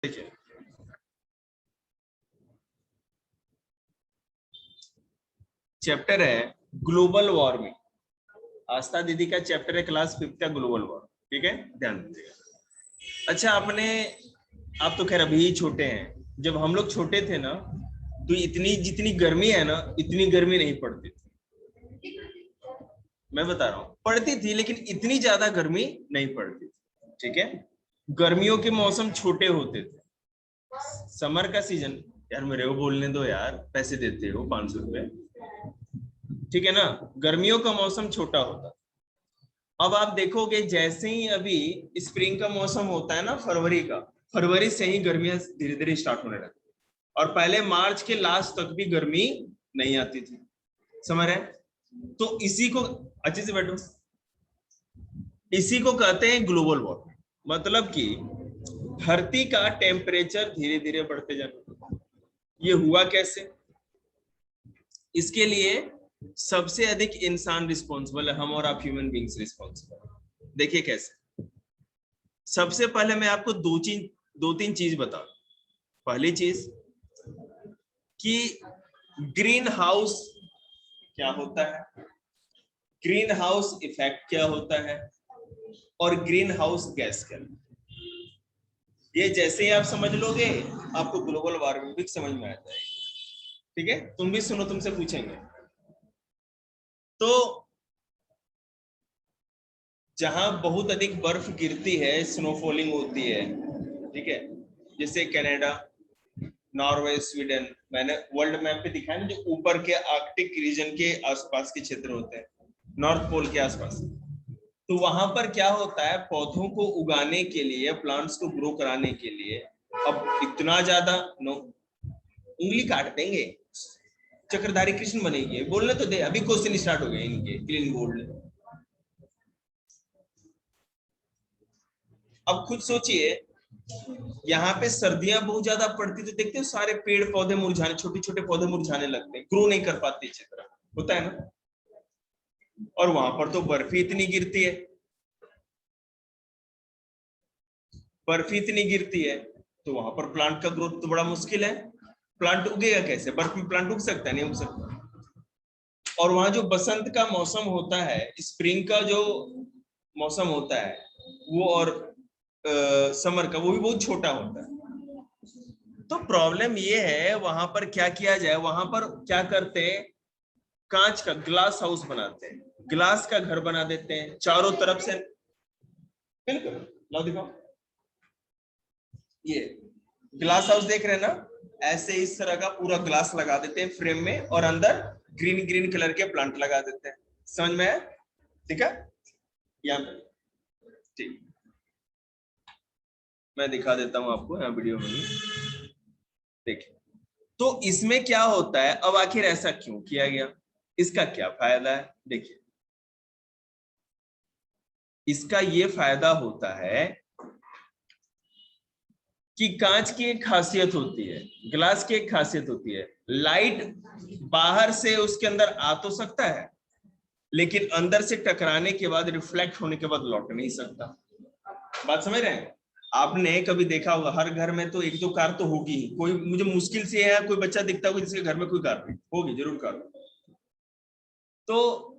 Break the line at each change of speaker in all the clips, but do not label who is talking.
देखिए चैप्टर है global warming. आस्था दीदी का चैप्टर है क्लास 5 का ग्लोबल वार्मिंग। ठीक है, ध्यान दीजिएगा। अच्छा आपने, आप तो खैर अभी ही छोटे हैं, जब हम लोग छोटे थे ना तो इतनी जितनी गर्मी है ना इतनी गर्मी नहीं पड़ती थी। मैं बता रहा हूँ, पड़ती थी लेकिन इतनी ज्यादा गर्मी नहीं पड़ती थी। ठीक है, गर्मियों के मौसम छोटे होते थे। समर का सीजन, यार मेरे को बोलने दो यार, पैसे देते हो 500 रुपए। ठीक है ना, गर्मियों का मौसम छोटा होता। अब आप देखोगे जैसे ही अभी स्प्रिंग का मौसम होता है ना, फरवरी का, फरवरी से ही गर्मियां धीरे धीरे स्टार्ट होने लगती, और पहले मार्च के लास्ट तक भी गर्मी नहीं आती थी। समझ रहे हैं? तो इसी को, अच्छे से बैठो, इसी को कहते हैं ग्लोबल वार्मिंग। मतलब कि धरती का टेम्परेचर धीरे धीरे बढ़ते जाना। ये हुआ कैसे? इसके लिए सबसे अधिक इंसान रिस्पॉन्सिबल है, हम और आप ह्यूमन बींग्स रिस्पॉन्सिबल। देखिए कैसे। सबसे पहले मैं आपको दो तीन चीज बता। पहली चीज कि ग्रीन हाउस क्या होता है, ग्रीन हाउस इफेक्ट क्या होता है, और ग्रीन हाउस गैस क्या है। ये जैसे ही आप समझ लोगे आपको ग्लोबल वार्मिंग भी समझ में आ जाएगी। ठीक है, तुम भी सुनो, तुमसे पूछेंगे। तो जहां बहुत अधिक बर्फ गिरती है, स्नोफॉलिंग होती है, ठीक है, जैसे कनाडा, नॉर्वे, स्वीडन, मैंने वर्ल्ड मैप पे दिखाया ना, जो ऊपर के आर्कटिक रीजन के आसपास के क्षेत्र होते हैं, नॉर्थ पोल के आसपास, तो वहां पर क्या होता है, पौधों को उगाने के लिए, प्लांट्स को ग्रो कराने के लिए, अब इतना ज्यादा नो, उंगली काट देंगे, चक्रधारी कृष्ण बनेगी, बोलने तो दे, अभी क्वेश्चन स्टार्ट हो गए इनके क्लीन बोल्ड। अब खुद सोचिए, यहाँ पे सर्दियां बहुत ज्यादा पड़ती तो देखते हो सारे पेड़ पौधे मुरझाने, छोटे छोटे पौधे मुरझाने लगते हैं, ग्रो नहीं कर पाते अच्छी तरह, होता है ना। और वहां पर तो बर्फ ही इतनी गिरती है, बर्फ ही इतनी गिरती है, तो वहां पर प्लांट का ग्रोथ तो बड़ा मुश्किल है। प्लांट उगेगा कैसे? बर्फ में प्लांट उग सकता है? नहीं उग सकता। और वहां जो बसंत का मौसम होता है, स्प्रिंग का जो मौसम होता है वो, और समर का वो भी बहुत छोटा होता है। तो प्रॉब्लम ये है, वहां पर क्या किया जाए, वहां पर क्या करते हैं, कांच का ग्लास हाउस बनाते हैं, ग्लास का घर बना देते हैं चारों तरफ से। बिल्कुल, लो दिखाओ, ये ग्लास हाउस देख रहे हैं ना, ऐसे इस तरह का पूरा ग्लास लगा देते हैं फ्रेम में, और अंदर ग्रीन ग्रीन कलर के प्लांट लगा देते हैं। समझ में है? ठीक है, यहाँ पे ठीक, मैं दिखा देता हूं आपको यहाँ वीडियो में। देखिए, तो इसमें क्या होता है, अब आखिर ऐसा क्यों किया गया, इसका क्या फायदा है? देखिए, इसका ये फायदा होता है कि कांच की एक खासियत होती है, ग्लास की एक खासियत होती है, लाइट बाहर से उसके अंदर आ तो सकता है, लेकिन अंदर से टकराने के बाद, रिफ्लेक्ट होने के बाद लौट नहीं सकता। बात समझ रहे हैं? आपने कभी देखा होगा, हर घर में तो एक दो कार तो होगी ही, कोई मुझे मुश्किल से है कोई बच्चा दिखता होगा जिसके घर में कोई कार नहीं होगी, जरूर कार। तो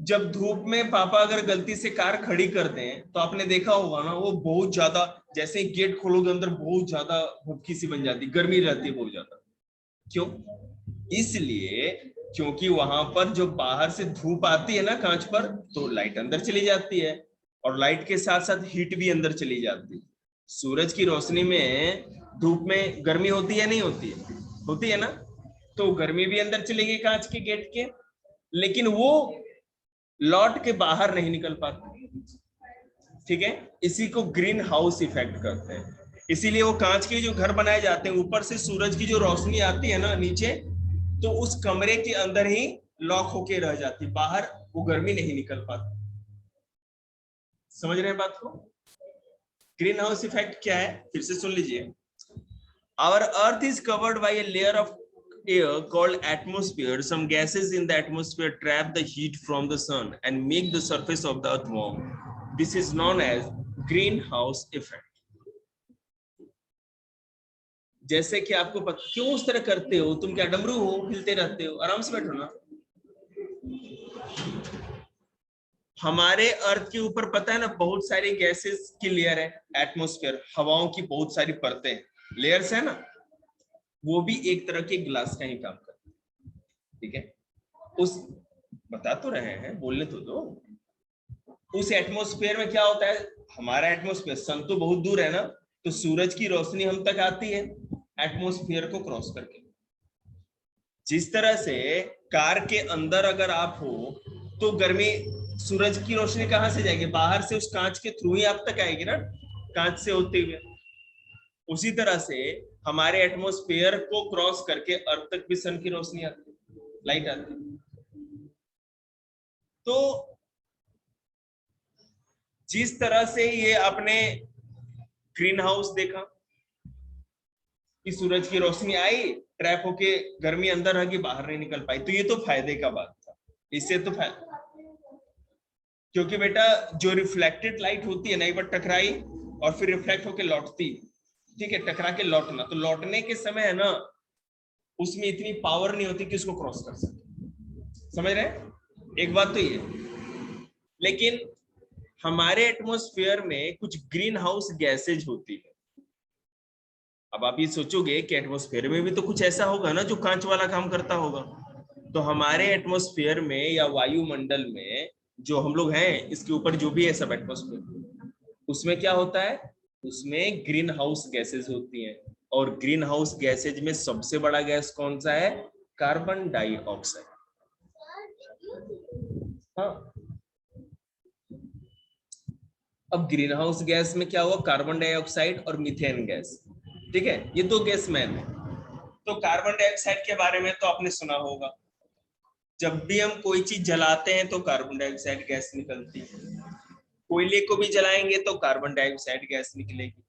जब धूप में पापा अगर गलती से कार खड़ी कर दें तो आपने देखा होगा ना, वो बहुत ज्यादा, जैसे ही गेट खोलोगे अंदर बहुत ज्यादा भुक्की सी बन जाती, गर्मी रहती है बहुत ज्यादा। क्यों? इसलिए क्योंकि वहां पर जो बाहर से धूप आती है ना कांच पर, तो लाइट अंदर चली जाती है, और लाइट के साथ साथ हीट भी अंदर चली जाती है। सूरज की रोशनी में, धूप में गर्मी होती है नहीं होती है? होती है ना। तो गर्मी भी अंदर चलेगी कांच के गेट के, लेकिन वो लौट के बाहर नहीं निकल पाती। ठीक है, इसी को ग्रीन हाउस इफेक्ट करते हैं। इसीलिए वो कांच के जो घर बनाए जाते हैं, ऊपर से सूरज की जो रोशनी आती है ना नीचे, तो उस कमरे के अंदर ही लॉक होके रह जाती, बाहर वो गर्मी नहीं निकल पाती। समझ रहे हैं बात को? ग्रीन हाउस इफेक्ट क्या है, फिर से सुन लीजिए। Our earth is covered by a layer of air called atmosphere. Some gases in the atmosphere trap the heat from the sun and make the surface of the earth warm. This is known as greenhouse effect. जैसे कि आपको पता, क्यों उस तरह करते हो? तुम क्या डमरू हो, हिलते रहते हो? आराम से बैठो ना। हमारे अर्थ के ऊपर पता है ना बहुत सारी गैसेस की लेयर है, एटमॉस्फेयर, हवाओं की बहुत सारी परतें, लेयर्स है ना, वो भी एक तरह के ग्लास का ही काम करते हैं। ठीक है, उस बता तो रहे हैं, बोलने तो दो। उस एटमॉस्फेयर में क्या होता है, हमारा एटमॉस्फेयर, सन तो बहुत दूर है ना, तो सूरज की रोशनी हम तक आती है एटमॉस्फेयर को क्रॉस करके। जिस तरह से कार के अंदर अगर आप हो तो गर्मी, सूरज की रोशनी कहां से जाएगी? बाहर से, उस कांच के थ्रू ही आप तक आएगी ना, कांच से होते हुए। उसी तरह से हमारे एटमॉस्फेयर को क्रॉस करके अर्थ तक भी सन की रोशनी आती है, लाइट आती है। तो जिस तरह से ये आपने ग्रीन हाउस देखा कि सूरज की रोशनी आई, ट्रैप होके गर्मी अंदर रह गई, बाहर नहीं निकल पाई, तो ये तो फायदे का बात था। इससे तो फायदा, क्योंकि बेटा जो रिफ्लेक्टेड लाइट होती है ना, एक बार टकराई और फिर रिफ्लेक्ट होके लौटती, ठीक है, टकरा के लौटना, तो लौटने के समय है ना, उसमें इतनी पावर नहीं होती कि उसको क्रॉस कर सके। समझ रहे? एक बात तो ये, लेकिन हमारे एटमॉस्फेयर में कुछ ग्रीन हाउस गैसेज होती है। अब आप ये सोचोगे कि एटमॉस्फेयर में भी तो कुछ ऐसा होगा ना जो कांच वाला काम करता होगा। तो हमारे एटमॉस्फेयर में या वायुमंडल में जो हम लोग हैं, इसके ऊपर जो भी है सब एटमॉस्फेयर, उसमें क्या होता है, उसमें ग्रीन हाउस गैसेज होती हैं। और ग्रीन हाउस गैसेज में सबसे बड़ा गैस कौन सा है? Carbon dioxide. हाँ, अब ग्रीन हाउस गैस में क्या हुआ, कार्बन डाइऑक्साइड और मीथेन गैस, ठीक है, ये दो गैस मैन है। तो कार्बन डाइऑक्साइड के बारे में तो आपने सुना होगा, जब भी हम कोई चीज जलाते हैं तो कार्बन डाइऑक्साइड गैस निकलती है। कोयले को भी जलाएंगे तो कार्बन डाइऑक्साइड गैस निकलेगी,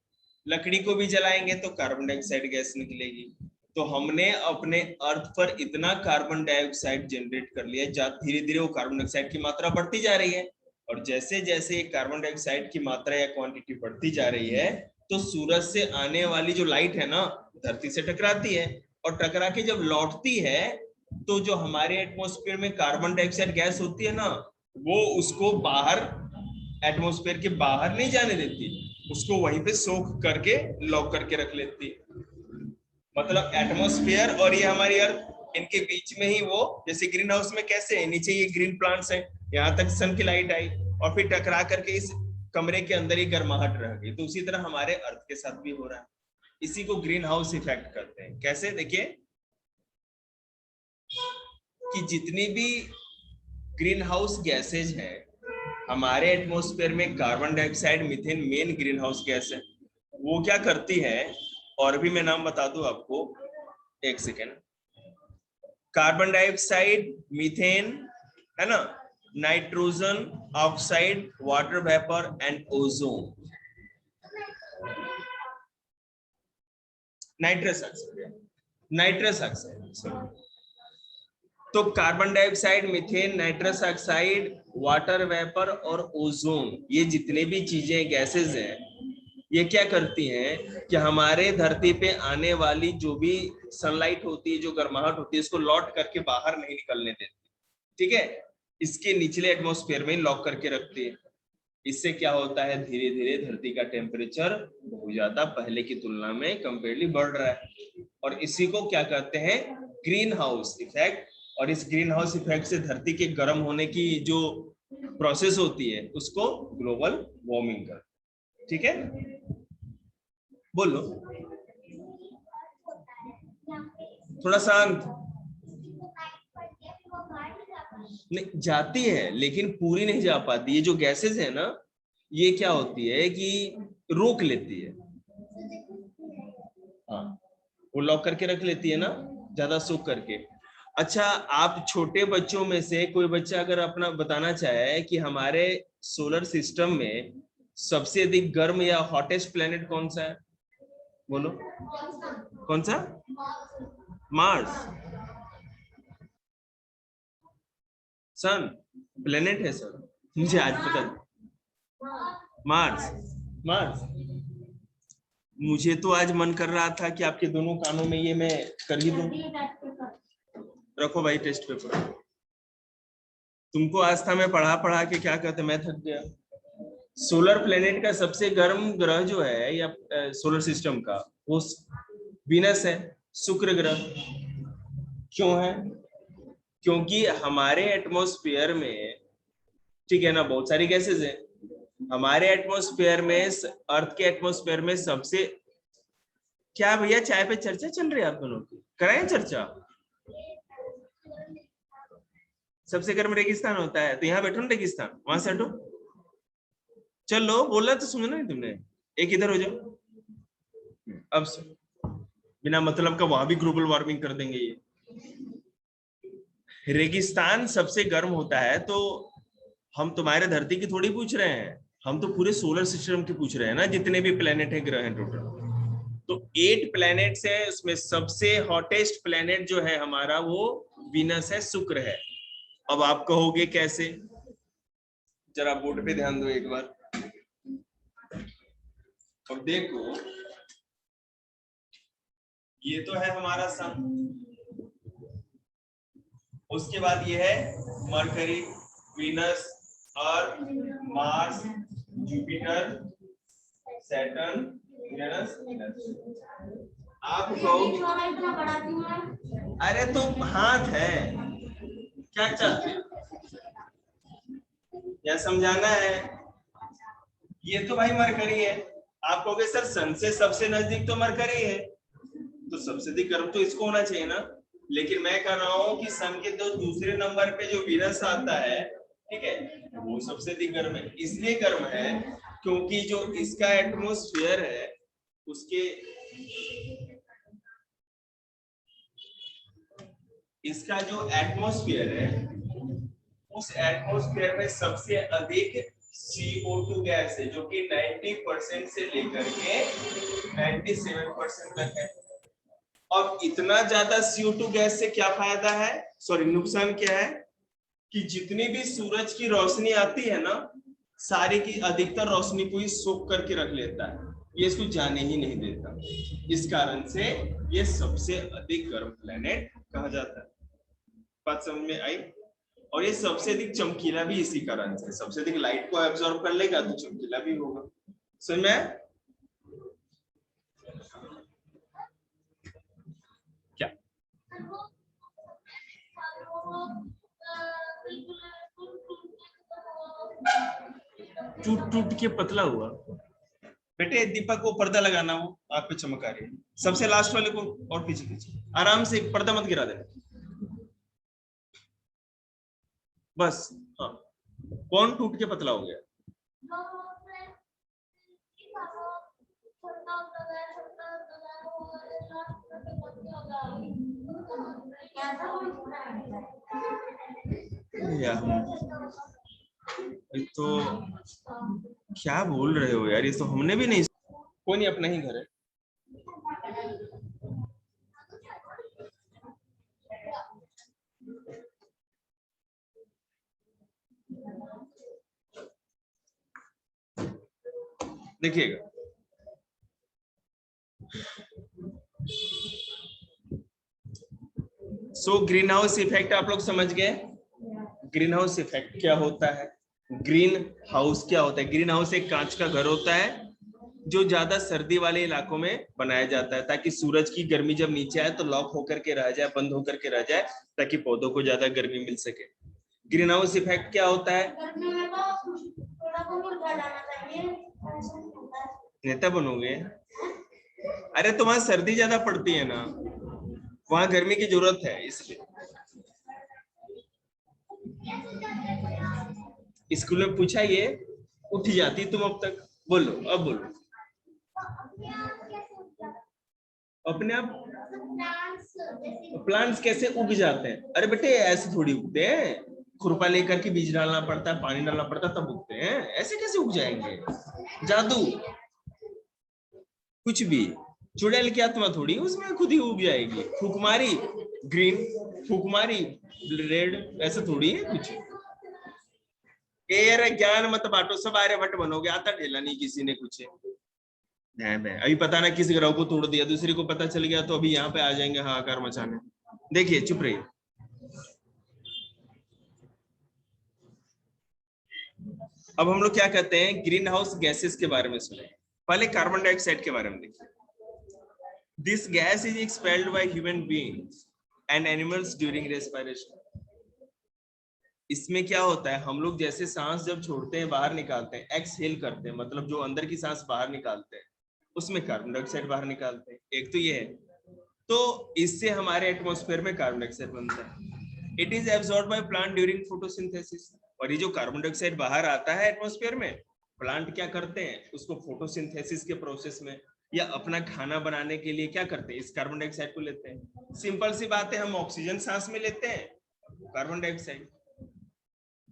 लकड़ी को भी जलाएंगे तो कार्बन डाइऑक्साइड गैस निकलेगी। तो हमने अपने अर्थ पर इतना कार्बन डाइऑक्साइड जनरेट कर लिया, धीरे धीरे वो कार्बन डाइऑक्साइड की मात्रा बढ़ती जा रही है। और जैसे जैसे कार्बन डाइऑक्साइड की मात्रा या क्वांटिटी बढ़ती जा रही है, तो सूरज से आने वाली जो लाइट है ना, धरती से टकराती है, और टकरा के जब लौटती है, तो जो हमारे एटमॉस्फेयर में कार्बन डाइऑक्साइड गैस होती है ना, वो उसको बाहर, एटमॉस्फेयर के बाहर नहीं जाने देती, उसको वहीं पे सोख करके लॉक करके रख लेती। मतलब एटमॉस्फेयर और ये हमारी अर्थ, इनके बीच में ही वो, जैसे ग्रीन हाउस में कैसे है, नीचे ये ग्रीन प्लांट्स हैं, यहाँ तक सन की लाइट आई और फिर टकरा करके इस कमरे के अंदर ही गर्माहट रह गई, तो उसी तरह हमारे अर्थ के साथ भी हो रहा है। इसी को ग्रीन हाउस इफेक्ट कहते हैं। कैसे? देखिए कि जितनी भी ग्रीन हाउस गैसेज है हमारे एटमॉस्फेयर में, carbon dioxide, methane main green house gas है। वो क्या करती है, और भी मैं नाम बता दूं आपको, एक सेकेंड। कार्बन डाइऑक्साइड, मीथेन, है ना, nitrogen oxide, water vapour and ozone, nitrous oxide, nitrous oxide. तो carbon dioxide, methane, nitrous oxide, water vapour और ओजोन, ये जितने भी चीजें, गैसेस हैं, ये क्या करती हैं कि हमारे धरती पे आने वाली जो भी सनलाइट होती है, जो गर्माहट होती है, इसको लौट करके बाहर नहीं निकलने देती, ठीक है, इसके निचले एटमॉस्फेयर में लॉक करके रखती है। इससे क्या होता है, धीरे धीरे धरती का टेम्परेचर बहुत ज्यादा पहले की तुलना में कंपेरेटिवली बढ़ रहा है, और इसी को क्या कहते हैं, ग्रीन हाउस इफेक्ट। और इस ग्रीन हाउस इफेक्ट से धरती के गर्म होने की जो प्रोसेस होती है, उसको ग्लोबल वार्मिंग कर, ठीक है, बोलो थोड़ा शांत। नहीं जाती है, लेकिन पूरी नहीं जा पाती। ये जो गैसेस है ना, ये क्या होती है कि रोक लेती है, हाँ, वो लॉक करके रख लेती है ना, ज्यादा सोख करके। अच्छा, आप छोटे बच्चों में से कोई बच्चा अगर अपना बताना चाहे कि हमारे सोलर सिस्टम में सबसे अधिक गर्म या हॉटेस्ट प्लेनेट कौन सा है, बोलो कौन सा? मार्स, सन प्लेनेट है सर, मुझे आज पता। मार्स, मार्स, मुझे तो आज मन कर रहा था कि आपके दोनों कानों में ये मैं कर ही दूं। रखो भाई टेस्ट पेपर। तुमको आज था मैं पढ़ा पढ़ा के क्या कहते, मैं थक गया। सोलर प्लेनेट का सबसे गर्म ग्रह जो है या सोलर सिस्टम का, वो वीनस है, शुक्र ग्रह। क्यों है? क्योंकि हमारे एटमॉस्फेयर में, ठीक है ना, बहुत सारी गैसेज है। हमारे एटमॉस्फेयर में, अर्थ के एटमॉस्फेयर में सबसे, क्या भैया चाय पे चर्चा चल रही है आप दोनों की, कराएं चर्चा। सबसे गर्म रेगिस्तान होता है, तो यहाँ बैठो ना रेगिस्तान, वहां से हटो। चलो बोला तो सुनो नहीं तुमने, एक इधर हो जाओ। अब बिना मतलब का वहां भी ग्लोबल वार्मिंग कर देंगे ये। रेगिस्तान सबसे गर्म होता है, तो हम तुम्हारे धरती की थोड़ी पूछ रहे हैं, हम तो पूरे सोलर सिस्टम की पूछ रहे हैं ना, जितने भी प्लेनेट है, ग्रह हैं टोटल। तो 8 प्लैनेट्स है, उसमें सबसे हॉटेस्ट प्लैनेट जो है हमारा वो वीनस है, शुक्र है। अब आप कहोगे कैसे? जरा बोर्ड पे ध्यान दो एक बार और देखो, ये तो है हमारा सन, उसके बाद ये है मरकरी, वीनस, अर्थ, मार्स, जुपिटर, सैटर्न, यूरेनस। आप कहोगे अरे तुम हाथ है, क्या चाहते हो, या समझाना है? ये तो भाई मरकरी है। आप कहोगे सर सन से सबसे नजदीक तो मरकरी है, तो सबसे अधिक गर्म तो इसको होना चाहिए ना। लेकिन मैं कह रहा हूं कि सन के तो दूसरे नंबर पे जो वीनस आता है, ठीक है, वो सबसे अधिक गर्म है। इसलिए गर्म है क्योंकि जो इसका एटमॉस्फेयर है, उसके, इसका जो एटमॉस्फेयर है, उस एटमॉस्फेयर में सबसे अधिक CO2 गैस है, जो कि 90% से लेकर के 97% तक है। अब इतना ज्यादा CO2 गैस से क्या फायदा है, सॉरी नुकसान क्या है, कि जितनी भी सूरज की रोशनी आती है ना, सारी की अधिकतर रोशनी को ही सोख करके रख लेता है, ये इसको जाने ही नहीं देता। इस कारण से ये सबसे अधिक गर्म प्लेनेट कहा जाता है। बात समझ में आई? और ये सबसे अधिक चमकीला भी इसी कारण से, सबसे अधिक लाइट को एब्जॉर्ब कर लेगा तो चमकीला भी होगा। समझ में? क्या टूट टूट के पतला हुआ? बेटे दीपक को पर्दा लगाना, वो आंख पे चमक आ रही है। सबसे लास्ट वाले को और पीछे पीछे आराम से, पर्दा मत गिरा देना बस। हाँ, कौन टूट के पतला हो गया? तो क्या बोल रहे हो यार, ये तो हमने भी नहीं, कोई नहीं, अपना ही घर है। देखिएगा, सो ग्रीन हाउस इफेक्ट आप लोग समझ गए। ग्रीन हाउस इफेक्ट क्या होता है? ग्रीन हाउस क्या होता है? ग्रीन हाउस एक कांच का घर होता है, जो ज्यादा सर्दी वाले इलाकों में बनाया जाता है, ताकि सूरज की गर्मी जब नीचे आए तो लॉक होकर के रह जाए, बंद होकर के रह जाए, ताकि पौधों को ज्यादा गर्मी मिल सके। ग्रीन हाउस इफेक्ट क्या होता है? नेता बनोगे? अरे तो वहां सर्दी ज्यादा पड़ती है ना, वहां गर्मी की जरूरत है, इसलिए। स्कूल में पूछा ये, उठ जाती तुम अब तक। बोलो, अब बोलो। अपने आप प्लांट्स कैसे उग जाते हैं? अरे बेटे ऐसे थोड़ी उगते हैं, खुरपा लेकर के बीज डालना पड़ता है, पानी डालना पड़ता है, तब उगते हैं। ऐसे कैसे उग जाएंगे? जादू कुछ भी, चुड़ैल की आत्मा थोड़ी, उसमें खुद ही उग जाएगी। फूकमारी ग्रीन, फूकमारी रेड, ऐसा थोड़ी है कुछ। यार ज्ञान मत बांटो, सब आर्यभट्ट बनोगे, आता ढेला नहीं किसी ने कुछ। अभी पता ना किस ग्रह को तोड़ दिया, दूसरे को पता चल गया तो अभी यहाँ पे आ जाएंगे हाहाकार मचाने। देखिए चुप रहिए। अब हम लोग क्या कहते हैं, ग्रीन हाउस गैसेस के बारे में सुने। पहले कार्बन डाइऑक्साइड के बारे में देखिए। This gas is expelled by human beings and animals during respiration. इसमें क्या होता है, हम लोग जैसे सांस जब छोड़ते हैं बाहर निकालते हैं, एक्सहेल करते हैं, मतलब जो अंदर की सांस बाहर निकालते हैं उसमें कार्बन डाइऑक्साइड बाहर निकालते हैं। एक तो ये है, तो इससे हमारे एटमॉस्फेयर में कार्बन डाइऑक्साइड बनता है। It is absorbed by plant during photosynthesis. और ये जो कार्बन डाइऑक्साइड बाहर आता है एटमॉस्फेयर में, प्लांट क्या करते हैं, उसको फोटोसिंथेसिस के प्रोसेस में या अपना खाना बनाने के लिए क्या करते हैं, इस कार्बन डाइऑक्साइड को लेते हैं। सिंपल सी बात है, हम ऑक्सीजन सांस में लेते हैं, कार्बन डाइऑक्साइड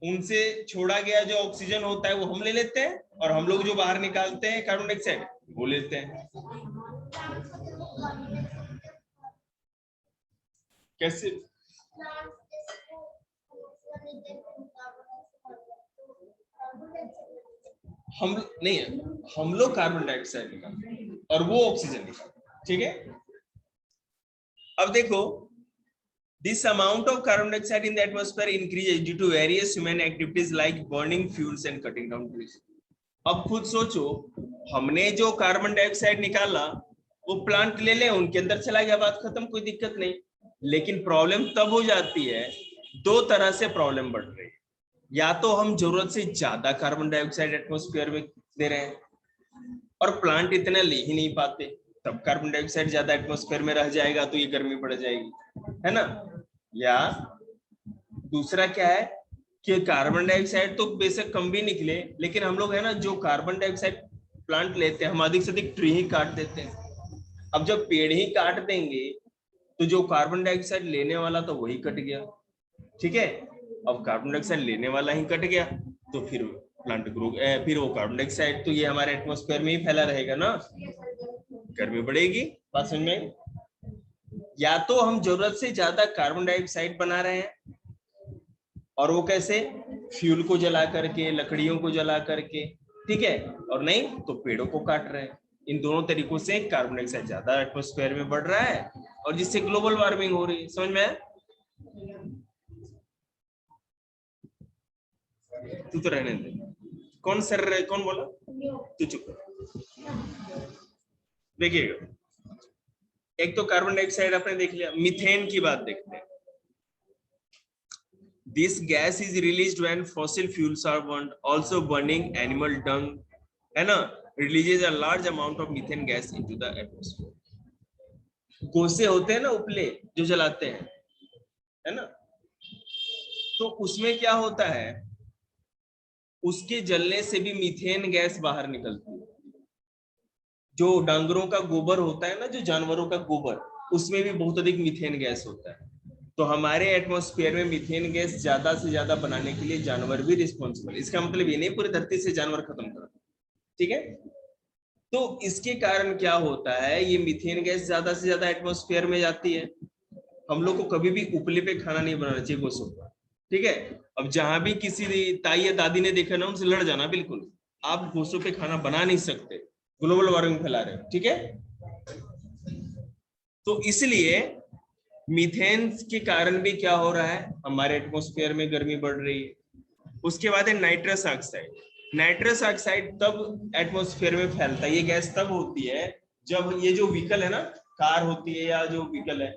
उनसे छोड़ा गया जो ऑक्सीजन होता है वो हम ले लेते हैं, और हम लोग जो बाहर निकालते हैं कार्बन डाइऑक्साइड वो लेते हैं। कैसे? हम नहीं है, हम लोग कार्बन डाइऑक्साइड निकालते हैं और वो ऑक्सीजन निकालते हैं, ठीक है। अब देखो, this amount of carbon dioxide in the atmosphere increases due to various human activities like burning fuels and cutting down trees. अब खुद सोचो, हमने जो कार्बन डाइऑक्साइड निकाला वो प्लांट ले ले, उनके अंदर चला गया, बात खत्म, कोई दिक्कत नहीं। लेकिन प्रॉब्लम तब हो जाती है, दो तरह से प्रॉब्लम बढ़ रही है। या तो हम जरूरत से ज्यादा कार्बन डाइऑक्साइड एटमॉस्फेयर में दे रहे हैं और प्लांट इतना ले ही नहीं पाते, तब कार्बन डाइऑक्साइड ज्यादा एटमॉस्फेयर में रह जाएगा तो ये गर्मी बढ़ जाएगी, है ना। या दूसरा क्या है कि कार्बन डाइऑक्साइड तो बेशक कम भी निकले, लेकिन हम लोग है ना जो कार्बन डाइऑक्साइड प्लांट लेते हैं, हम अधिक से अधिक ट्री ही काट देते हैं। अब जब पेड़ ही काट देंगे तो जो कार्बन डाइऑक्साइड लेने वाला तो वही कट गया, ठीक है। अब कार्बन डाइऑक्साइड लेने वाला ही कट गया तो फिर प्लांट ग्रो, फिर वो कार्बन डाइऑक्साइड तो ये हमारे एटमॉस्फेयर में ही फैला रहेगा ना, गर्मी बढ़ेगी। बात समझ में? या तो हम जरूरत से ज्यादा कार्बन डाइऑक्साइड बना रहे हैं, और वो कैसे, फ्यूल को जला करके, लकड़ियों को जला करके, ठीक है, और नहीं तो पेड़ों को काट रहे हैं। इन दोनों तरीकों से कार्बन डाइऑक्साइड ज्यादा एटमॉस्फेयर में बढ़ रहा है और जिससे ग्लोबल वार्मिंग हो रही है। समझ में? तू तो रहने दे। कौन सर, कौन बोला? तू चुप। देखिएगा, एक तो कार्बन डाइऑक्साइड आपने देख लिया, मीथेन की बात देखते हैं। This gas is released when fossil fuels are burned. Also burning animal dung, है ना, releases a large amount of methane gas into the atmosphere. गोसे होते हैं ना उपले जो जलाते हैं, है ना, तो उसमें क्या होता है, उसके जलने से भी मीथेन गैस बाहर निकलती है। जो डांगरों का गोबर होता है ना, जो जानवरों का गोबर, उसमें भी बहुत अधिक मीथेन गैस होता है। तो हमारे एटमॉस्फेयर में मीथेन गैस ज्यादा से ज्यादा बनाने के लिए जानवर भी रिस्पॉन्सिबल। इसका मतलब ये नहीं पूरी धरती से जानवर खत्म कर, ठीक है। तो इसके कारण क्या होता है, ये मीथेन गैस ज्यादा से ज्यादा एटमॉस्फेयर में जाती है। हम लोग को कभी भी उपले पे खाना नहीं बनाना चाहिए गोसों का, ठीक है। अब जहां भी किसी ताई या दादी ने देखा ना, उनसे लड़ जाना बिल्कुल। आप गोसों पे खाना बना नहीं सकते, ग्लोबल वार्मिंग फैला रहे हो, ठीक है। तो इसलिए मीथेन के कारण भी क्या हो रहा है, हमारे एटमॉस्फेयर में गर्मी बढ़ रही है। उसके बाद है नाइट्रस ऑक्साइड। नाइट्रस ऑक्साइड तब एटमॉस्फेयर में फैलता है, ये गैस तब होती है जब ये जो व्हीकल है ना, कार होती है या जो व्हीकल है,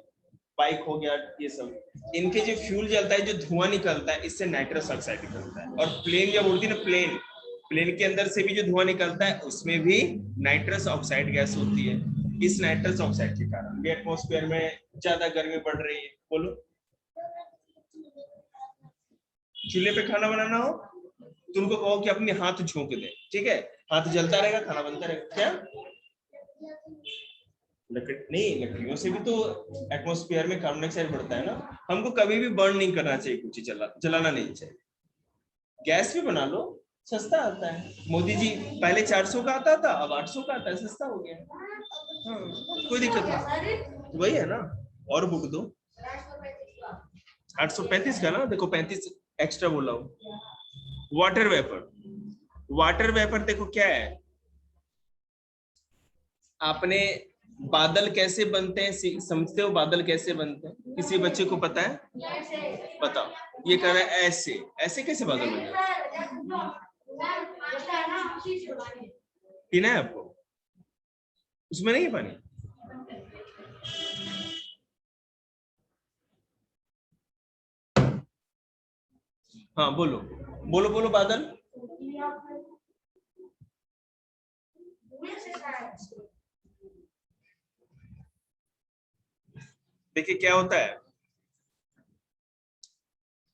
बाइक हो गया, ये सब, इनके जो फ्यूल जलता है, जो धुआं निकलता है, इससे नाइट्रस ऑक्साइड निकलता है। और प्लेन जब उड़ती है ना, प्लेन के अंदर से भी जो धुआं निकलता है उसमें भी नाइट्रस ऑक्साइड गैस होती है। इस नाइट्रस ऑक्साइड के कारण भी एटमॉस्फेयर में ज्यादा गर्मी बढ़ रही है। बोलो, चूल्हे पे खाना बनाना हो तो उनको कहो कि अपने हाथ झोंक दे, ठीक है, हाथ जलता रहेगा, खाना बनता रहेगा। क्या नहीं, लकड़ियों से भी तो एटमॉस्फेयर में कार्बन डाइऑक्साइड बढ़ता है ना। हमको कभी भी बर्न नहीं करना चाहिए, कुछ जलाना नहीं चाहिए। गैस भी बना लो, सस्ता आता है। मोदी जी पहले 400 का आता था, अब 800 का आता है, सस्ता हो गया। हाँ, कोई दिक्कत नहीं, वही है ना। और बुक दो 835 का ना, देखो 35 एक्स्ट्रा बोला हूँ। वाटर वेपर, वाटर वेपर देखो क्या है, आपने बादल कैसे बनते हैं समझते हो? बादल कैसे बनते हैं? किसी बच्चे को पता है? बताओ। ये कह रहा है ऐसे, ऐसे कैसे बादल बन जाते हैं? पीना है आपको? उसमें नहीं है पानी? हाँ बोलो बोलो बोलो। बादल देखिए क्या होता है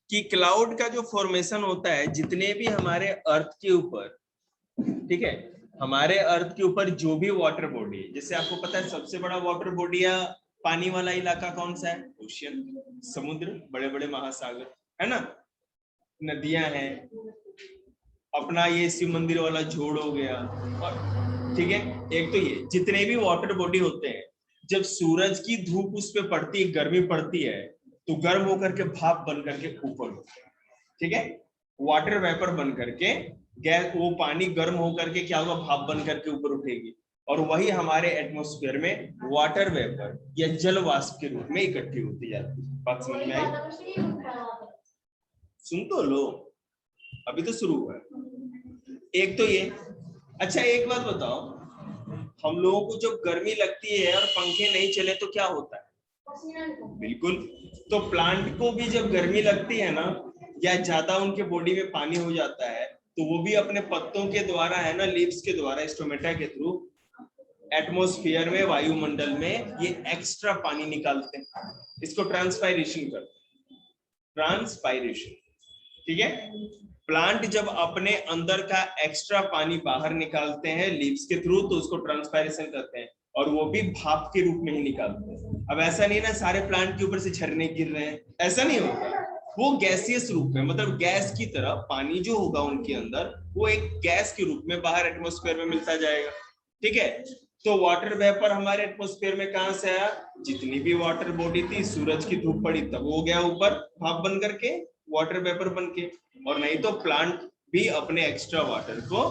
कि क्लाउड का जो फॉर्मेशन होता है, जितने भी हमारे अर्थ के ऊपर, ठीक है, हमारे अर्थ के ऊपर जो भी वाटर बॉडी है, जैसे आपको पता है सबसे बड़ा वाटर बॉडी या पानी वाला इलाका कौन सा है? ओशियन, समुद्र, बड़े बड़े महासागर, है ना, नदियां हैं, अपना ये शिव मंदिर वाला जोड़ हो गया, और ठीक है, एक तो ये जितने भी वाटर बॉडी होते हैं, जब सूरज की धूप उस पर पड़ती है, गर्मी पड़ती है, तो गर्म होकर के भाप बन करके ऊपर होता है, ठीक है, वाटर वेपर बन करके गैस, वो पानी गर्म होकर के क्या होगा, भाप बन करके ऊपर उठेगी, और वही हमारे एटमॉस्फेयर में वाटर वेपर या जल वाष्प के रूप में इकट्ठी होती जाती है। बात समझ में आई? सुन तो लो, अभी तो शुरू हुआ है। एक तो ये, अच्छा एक बात बताओ, हम लोगों को जब गर्मी लगती है और पंखे नहीं चले तो क्या होता है? बिल्कुल। तो प्लांट को भी जब गर्मी लगती है ना, या ज्यादा उनके बॉडी में पानी हो जाता है, तो वो भी अपने पत्तों के द्वारा, है ना, लीव्स के द्वारा, स्टोमेटा के थ्रू एटमॉस्फेयर में, वायुमंडल में ये एक्स्ट्रा पानी निकालते हैं, इसको ट्रांसपायरेशन करते हैं, ट्रांसपायरेशन, ठीक है। प्लांट जब अपने अंदर का एक्स्ट्रा पानी बाहर निकालते हैं लीव्स के थ्रू, तो उसको ट्रांसपायरेशन करते हैं, और वो भी भाप के रूप में ही निकालते हैं। अब ऐसा नहीं ना सारे प्लांट के ऊपर से झरने गिर रहे हैं, ऐसा नहीं होता, वो गैसियस रूप में, मतलब गैस की तरह पानी जो होगा उनके अंदर, वो एक गैस के रूप में बाहर एटमॉस्फेयर में मिलता जाएगा, ठीक है। तो वाटर वेपर हमारे एटमॉस्फेयर में कहां से आया? जितनी भी वाटर बॉडी थी, सूरज की धूप पड़ी तब वो गया ऊपर, भाप बन करके, वाटर वेपर बन के, और नहीं तो प्लांट भी अपने एक्स्ट्रा वाटर को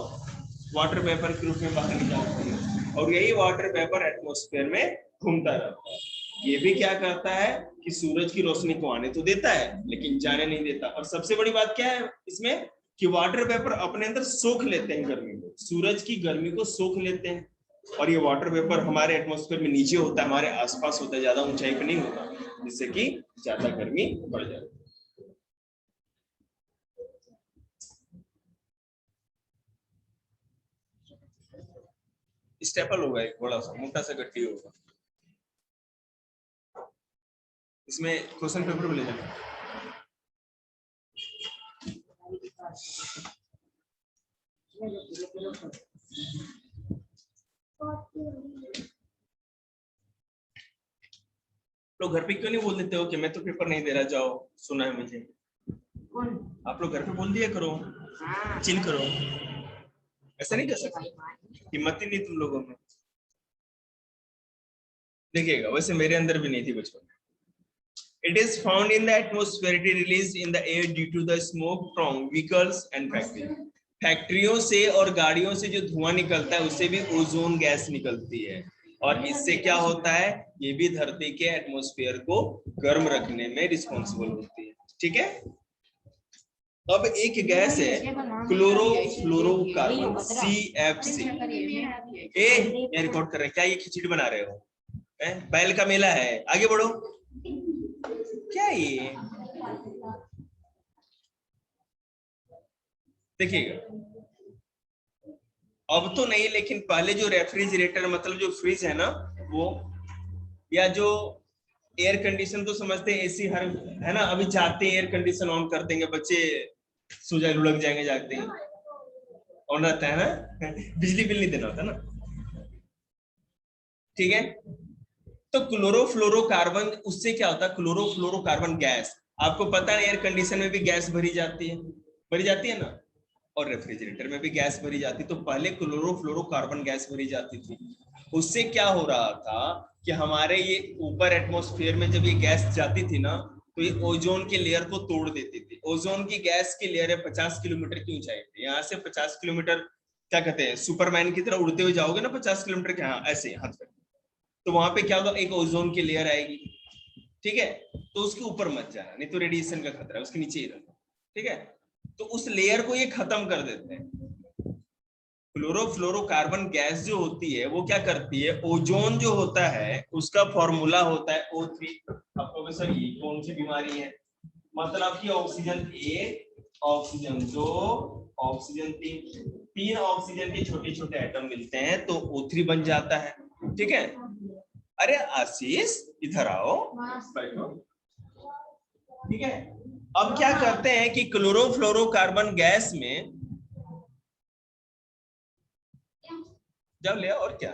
वाटर वेपर के रूप में बाहर निकालते हैं, और यही वाटर वेपर एटमॉस्फेयर में घूमता रहता है। ये भी क्या करता है कि सूरज की रोशनी को आने तो देता है लेकिन जाने नहीं देता। और सबसे बड़ी बात क्या है इसमें, कि वाटर वेपर अपने अंदर सोख लेते हैं गर्मी को, सूरज की गर्मी को सोख लेते हैं, और ये वाटर वेपर हमारे एटमॉस्फेयर में नीचे होता है, हमारे आसपास होता है, ज्यादा ऊंचाई पे नहीं होता, जिससे कि ज्यादा गर्मी बढ़ जाती है। स्टेपल होगा, एक बड़ा सा मोटा सा गट्टी होगा, इसमें क्वेश्चन पेपर भी ले जाना। लोग घर पे क्यों नहीं बोल देते हो कि मैं तो पेपर नहीं दे रहा, जाओ, सुना है मुझे। आप लोग घर पे बोल दिया करो, चिल करो, ऐसा नहीं कर सकते, हिम्मत ही नहीं तुम लोगों में। देखिएगा, वैसे मेरे अंदर भी नहीं थी बचपन में। It is found in the atmosphere, it is released in the air due to the smoke from vehicles and factories. फैक्ट्रियों से और गाड़ियों से जो धुआं निकलता है उससे भी ओजोन गैस निकलती है, और इससे क्या होता है, ये भी धरती के एटमॉस्फेयर को गर्म रखने में रिस्पॉन्सिबल होती है, ठीक है। अब एक गैस है क्लोरोफ्लोरोकार्बन, CFC। ये रिकॉर्ड कर रहे हैं क्या? ये खिचड़ी बना रहे हो? बैल का मेला है, आगे बढ़ो। क्या ये देखिएगा, अब तो नहीं, लेकिन पहले जो रेफ्रिजरेटर, मतलब जो फ्रिज है ना, वो, या जो एयर कंडीशन तो समझते हैं, एसी हर, है ना, अभी जाते हैं एयर कंडीशन ऑन कर देंगे, बच्चे सो जाए, लुढ़क जाएंगे जागते ही, ऑन रहता है ना, बिजली बिल नहीं देना होता ना, ठीक है। तो क्लोरोफ्लोरोकार्बन, उससे क्या होता है, क्लोरोफ्लोरोकार्बन गैस, आपको पता है एयर कंडीशन में भी गैस भरी जाती है ना, और रेफ्रिजरेटर में भी गैस भरी जाती, तो पहले क्लोरोफ्लोरोकार्बन गैस भरी जाती थी। उससे क्या हो रहा था कि हमारे ये ऊपर एटमॉस्फेयर में जब ये गैस जाती थी ना, तो ये ओजोन के लेयर को तोड़ देती थी। ओजोन की गैस की लेयर है 50 किलोमीटर की ऊंचाई पे, यहाँ से 50 किलोमीटर क्या कहते हैं, सुपरमैन की तरह उड़ते हुए जाओगे ना 50 किलोमीटर के, हाँ ऐसे हाथ कर, तो वहां पे क्या होगा, एक ओजोन की लेयर आएगी, ठीक है, तो उसके ऊपर मत जाना, नहीं तो रेडिएशन का खतरा है, उसके नीचे ही रहना, ठीक है। तो उस लेयर को ये खत्म कर देते हैं। क्लोरोफ्लोरोकार्बन गैस जो होती है वो क्या करती है, ओजोन जो होता है उसका फॉर्मूला होता है O3। अब प्रोफेसर ये कौन सी बीमारी है, मतलब कि ऑक्सीजन 1, ऑक्सीजन 2, ऑक्सीजन 3, 3 ऑक्सीजन के छोटे छोटे एटम मिलते हैं तो O3 बन जाता है, ठीक है। अरे आशीष इधर आओ, बैठो, ठीक है। अब क्या करते हैं कि क्लोरोफ्लोरोकार्बन गैस में, जब ले और क्या,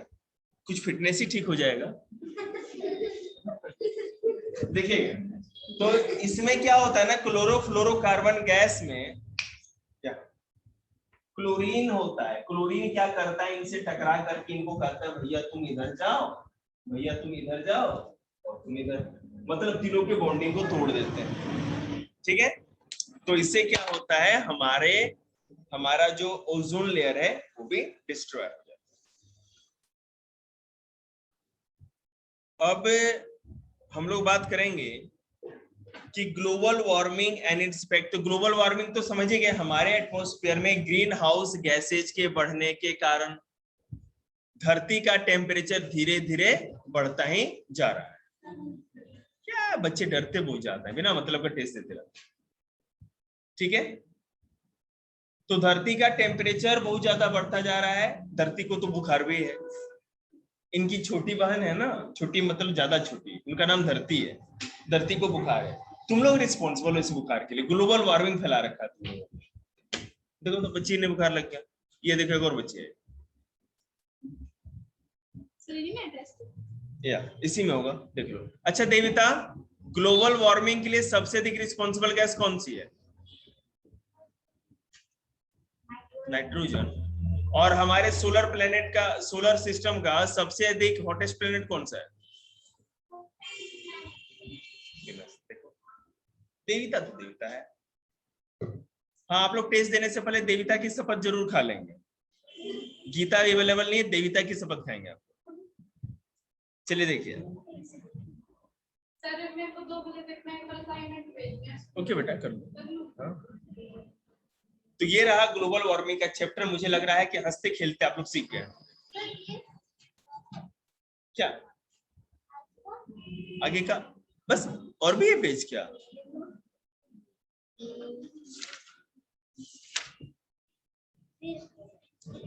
कुछ फिटनेस ही ठीक हो जाएगा। देखिएगा, तो इसमें क्या होता है ना, क्लोरोफ्लोरोकार्बन गैस में क्या क्लोरीन होता है, क्लोरीन क्या करता है, इनसे टकरा करके इनको कहता है भैया तुम इधर जाओ, भैया तुम इधर जाओ, और तुम इधर, मतलब तीनों के बॉन्डिंग को तोड़ देते हैं, ठीक है। तो इससे क्या होता है, हमारा जो ओजोन लेयर है वो भी डिस्ट्रॉय हो जाता है। अब हम लोग बात करेंगे कि global warming and its effect. तो ग्लोबल वार्मिंग तो समझ गए, हमारे एटमॉस्फेयर में ग्रीन हाउस गैसेज के बढ़ने के कारण धरती का टेम्परेचर धीरे धीरे बढ़ता ही जा रहा है। क्या बच्चे डरते बहुत जाते हैं, बिना मतलब का टेस्ट देते रहते, ठीक है। तो धरती का टेम्परेचर बहुत ज्यादा बढ़ता जा रहा है, धरती को तो बुखार भी है, इनकी छोटी बहन है ना, छोटी मतलब ज्यादा छोटी, उनका नाम धरती है, धरती को बुखार है। तुम लोग रिस्पॉन्सिबल हो इस बुखार के लिए, ग्लोबल वार्मिंग फैला रखा है तुम लोगों ने। देखो तो बच्ची ने बुखार लग गया, ये देखो एक और बच्ची है, या इसी में होगा, देख लो। अच्छा देविता, ग्लोबल वार्मिंग के लिए सबसे अधिक रिस्पॉन्सिबल गैस कौन सी है? नाइट्रोजन। और हमारे सोलर प्लेनेट का, सोलर सिस्टम का सबसे अधिक हॉटेस्ट प्लेनेट कौन सा है? देविता तो देविता है। हाँ, आप लोग टेस्ट देने से पहले देविता की शपथ जरूर खा लेंगे, गीता अवेलेबल नहीं है, देविता की शपथ खाएंगे आप। चलिए देखिए,
सर मेरे को 2 बजे तक मैं असाइनमेंट भेजना है।
ओके बेटा कर लो। तो ये रहा ग्लोबल वार्मिंग का चैप्टर। मुझे लग रहा है कि हंसते खेलते आप लोग सीख गए। क्या आगे का बस, और भी है पेज क्या?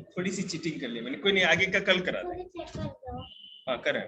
थोड़ी सी चीटिंग कर ली मैंने, कोई नहीं, आगे का कल करा देंगे। हाँ करें।